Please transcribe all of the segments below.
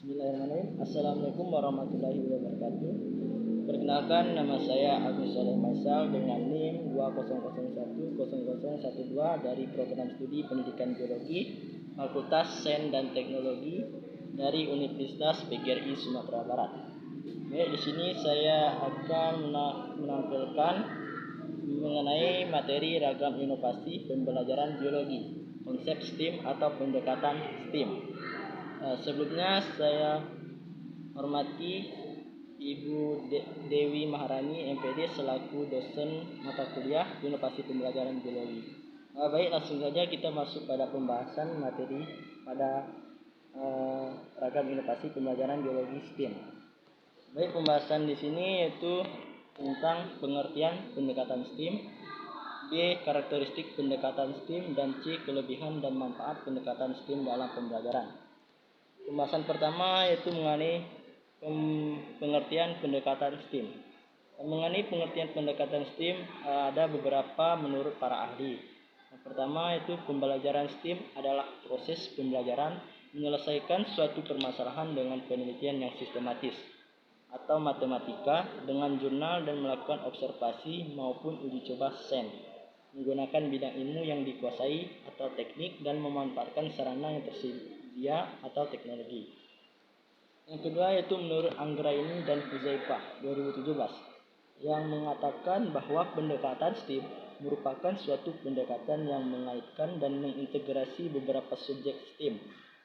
Bismillahirrahmanirrahim. Assalamualaikum warahmatullahi wabarakatuh. Perkenalkan, nama saya Agus Saleh Maisal dengan NIM 20010012 dari Program Studi Pendidikan Geologi Fakultas Sains dan Teknologi dari Universitas PGRI Sumatera Barat. Baik, di sini saya akan menampilkan mengenai materi ragam inovasi pembelajaran geologi, konsep STEAM atau pendekatan STEAM. Sebelumnya saya hormati Ibu Dewi Maharani MPD selaku dosen mata kuliah inovasi pembelajaran geologi. Baik, langsung saja kita masuk pada pembahasan materi pada ragam inovasi pembelajaran geologi STEAM. Baik, pembahasan di sini yaitu tentang pengertian pendekatan STEAM, B. Karakteristik pendekatan STEAM, dan C. Kelebihan dan manfaat pendekatan STEAM dalam pembelajaran. Pembahasan pertama yaitu mengenai pengertian pendekatan STEAM. Mengenai pengertian pendekatan STEAM ada beberapa menurut para ahli. Yang pertama yaitu pembelajaran STEAM adalah proses pembelajaran menyelesaikan suatu permasalahan dengan penelitian yang sistematis atau matematika dengan jurnal dan melakukan observasi maupun uji coba sains menggunakan bidang ilmu yang dikuasai atau teknik dan memanfaatkan sarana yang tersedia atau teknologi. Yang kedua yaitu menurut Anggraini dan Huzaifah 2017 yang mengatakan bahwa pendekatan STEAM merupakan suatu pendekatan yang mengaitkan dan mengintegrasi beberapa subjek STEAM,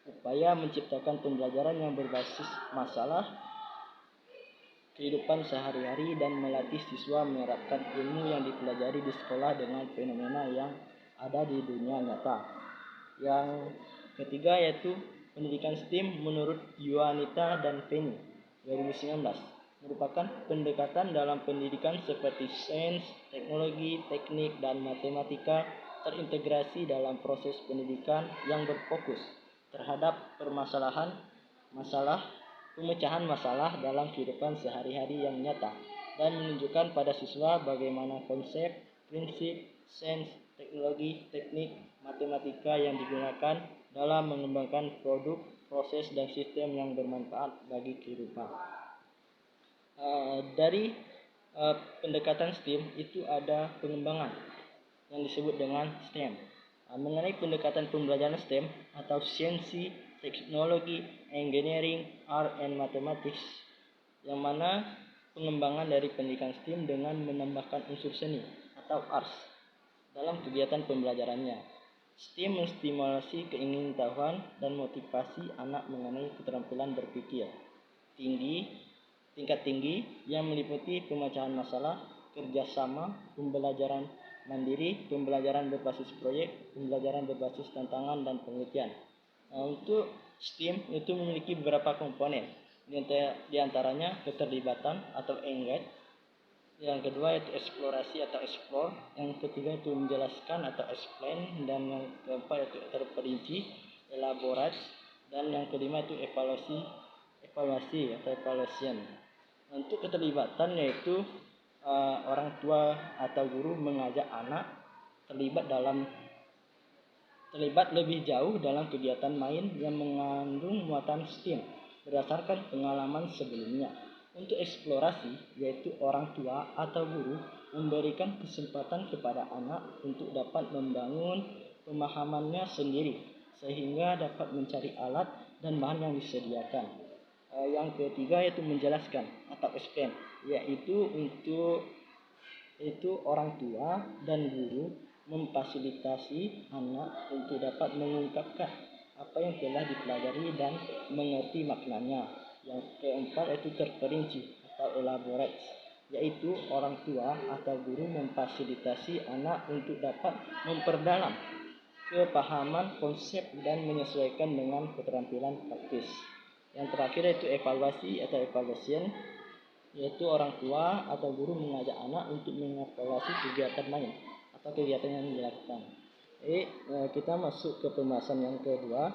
upaya menciptakan pembelajaran yang berbasis masalah kehidupan sehari-hari dan melatih siswa menerapkan ilmu yang dipelajari di sekolah dengan fenomena yang ada di dunia nyata. Yang ketiga yaitu pendidikan STEAM menurut Yuanita dan Penny 2019 merupakan pendekatan dalam pendidikan seperti sains, teknologi, teknik, dan matematika terintegrasi dalam proses pendidikan yang berfokus terhadap pemecahan masalah dalam kehidupan sehari-hari yang nyata dan menunjukkan pada siswa bagaimana konsep, prinsip, sains, teknologi, teknik, matematika yang digunakan dalam mengembangkan produk, proses, dan sistem yang bermanfaat bagi kehidupan. Dari pendekatan STEAM itu ada pengembangan yang disebut dengan STEM. Mengenai pendekatan pembelajaran STEM atau sainsi, teknologi, engineering, art, and mathematics, yang mana pengembangan dari pendidikan STEM dengan menambahkan unsur seni atau arts dalam kegiatan pembelajarannya. STEM menstimulasi keingintahuan dan motivasi anak mengenai keterampilan berpikir tingkat tinggi yang meliputi pemecahan masalah, kerjasama, pembelajaran mandiri, pembelajaran berbasis proyek, pembelajaran berbasis tantangan, dan penelitian. Untuk STEAM itu memiliki beberapa komponen, di antaranya keterlibatan atau engage, yang kedua yaitu eksplorasi atau explore, yang ketiga itu menjelaskan atau explain, dan yang keempat yaitu terperinci, elaborate, dan yang kelima itu evaluasi atau evaluation. Untuk keterlibatan yaitu orang tua atau guru mengajak anak terlibat lebih jauh dalam kegiatan main yang mengandung muatan STEAM berdasarkan pengalaman sebelumnya. Untuk eksplorasi, yaitu orang tua atau guru memberikan kesempatan kepada anak untuk dapat membangun pemahamannya sendiri, sehingga dapat mencari alat dan bahan yang disediakan. Yang ketiga yaitu menjelaskan atau explain, yaitu orang tua dan guru memfasilitasi anak untuk dapat mengungkapkan apa yang telah dipelajari dan mengerti maknanya. Yang keempat yaitu terperinci atau elaborate, yaitu orang tua atau guru memfasilitasi anak untuk dapat memperdalam kepahaman konsep dan menyesuaikan dengan keterampilan praktis. Yang terakhir yaitu evaluasi atau evaluation, yaitu orang tua atau guru mengajak anak untuk mengevaluasi kegiatan main atau kegiatan yang dilakukan. Kita masuk ke pembahasan yang kedua,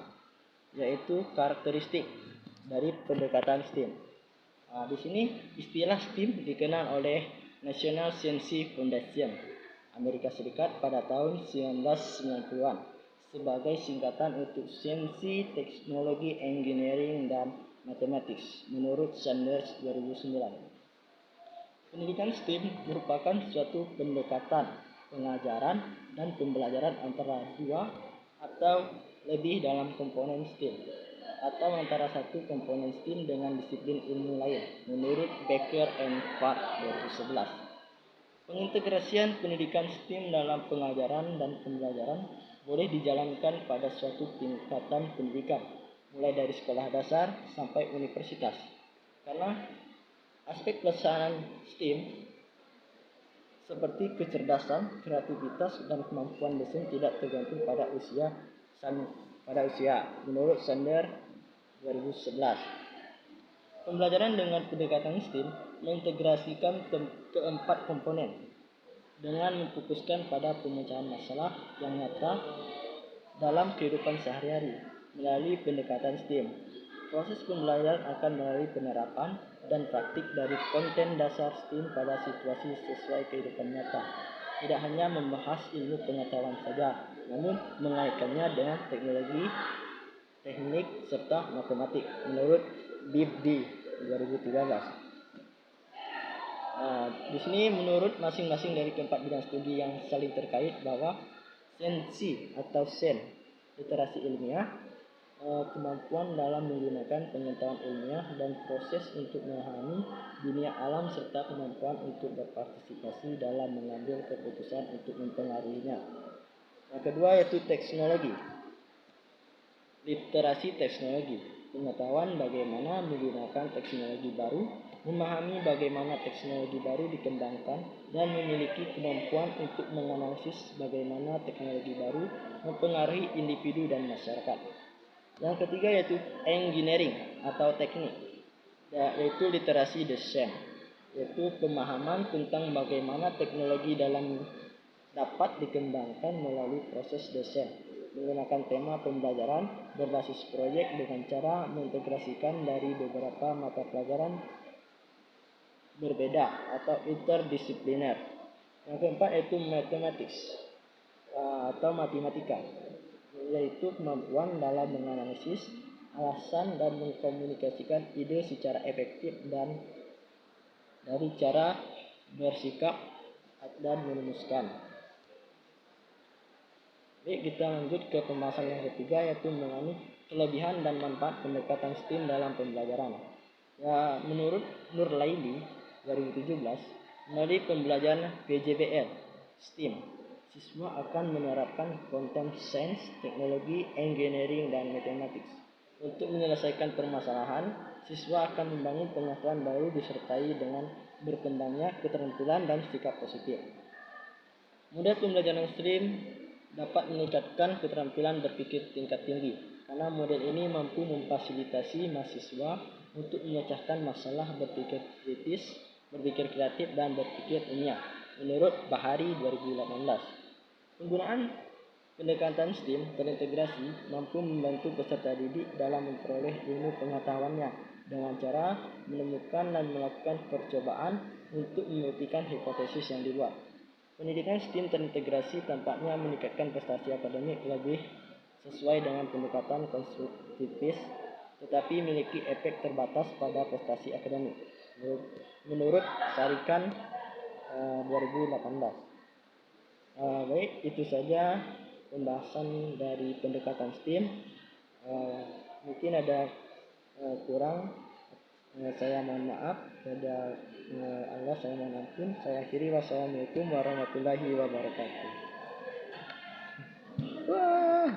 yaitu karakteristik dari pendekatan STEAM. Di sini istilah STEAM dikenal oleh National Science Foundation Amerika Serikat pada tahun 1990-an sebagai singkatan untuk sains, teknologi, engineering, dan Mathematics menurut Sanders 2009. Pendidikan STEM merupakan suatu pendekatan pengajaran dan pembelajaran antara dua atau lebih dalam komponen STEM atau antara satu komponen STEM dengan disiplin ilmu lain menurut Becker and Park 2011. Pengintegrasian pendidikan STEM dalam pengajaran dan pembelajaran boleh dijalankan pada suatu tingkatan pendidikan, mulai dari sekolah dasar sampai universitas. Karena aspek pelaksanaan STEM seperti kecerdasan, kreativitas, dan kemampuan dosen tidak tergantung pada usia menurut Sanders 2011. Pembelajaran dengan pendekatan STEM mengintegrasikan keempat komponen dengan memfokuskan pada pemecahan masalah yang nyata dalam kehidupan sehari-hari melalui pendekatan STEM. Proses pembelajaran akan melalui penerapan dan praktik dari konten dasar STEM pada situasi sesuai kehidupan nyata. Tidak hanya membahas ilmu pengetahuan saja, namun mengaitkannya dengan teknologi, teknik, serta matematik menurut BIBD 2013. Di sini menurut masing-masing dari keempat bidang studi yang saling terkait bahwa sensi atau sen, literasi ilmiah, kemampuan dalam menggunakan pengetahuan ilmiah dan proses untuk memahami dunia alam serta kemampuan untuk berpartisipasi dalam mengambil keputusan untuk mempengaruhinya. Yang kedua yaitu teknologi. Literasi teknologi, pengetahuan bagaimana menggunakan teknologi baru, memahami bagaimana teknologi baru dikembangkan, dan memiliki kemampuan untuk menganalisis bagaimana teknologi baru mempengaruhi individu dan masyarakat. Yang ketiga yaitu engineering atau teknik, yaitu literasi desain, yaitu pemahaman tentang bagaimana teknologi dapat dikembangkan melalui proses desain menggunakan tema pembelajaran berbasis proyek dengan cara mengintegrasikan dari beberapa mata pelajaran berbeda atau interdisipliner. Yang keempat yaitu mathematics atau matematika, yaitu kemampuan dalam menganalisis alasan dan mengkomunikasikan ide secara efektif dan dari cara bersikap dan merumuskan. Baik, kita lanjut ke pembahasan yang ketiga yaitu mengenai kelebihan dan manfaat pendekatan STEM dalam pembelajaran. Ya, menurut Nurlaili 2017, melalui pembelajaran PJBL STEM, siswa akan menerapkan konten sains, teknologi, engineering, dan matematik. Untuk menyelesaikan permasalahan, siswa akan membangun pengetahuan baru disertai dengan berkembangnya keterampilan dan sikap positif. Model pembelajaran STEM dapat meningkatkan keterampilan berpikir tingkat tinggi, karena model ini mampu memfasilitasi mahasiswa untuk memecahkan masalah, berpikir kritis, berpikir kreatif, dan berpikir ilmiah. Menurut Bahari 2018, penggunaan pendekatan STEM terintegrasi mampu membantu peserta didik dalam memperoleh ilmu pengetahuannya dengan cara menemukan dan melakukan percobaan untuk membuktikan hipotesis yang dibuat. Pendidikan STEM terintegrasi tampaknya meningkatkan prestasi akademik lebih sesuai dengan pendekatan konstruktivis, tetapi memiliki efek terbatas pada prestasi akademik. Menurut Sarikan 2018. Baik, itu saja pembahasan dari pendekatan STEM. Mungkin ada kurang. Saya mohon maaf kepada Allah, saya mohon ampun. Saya akhiri, wassalamualaikum warahmatullahi wabarakatuh. Wah.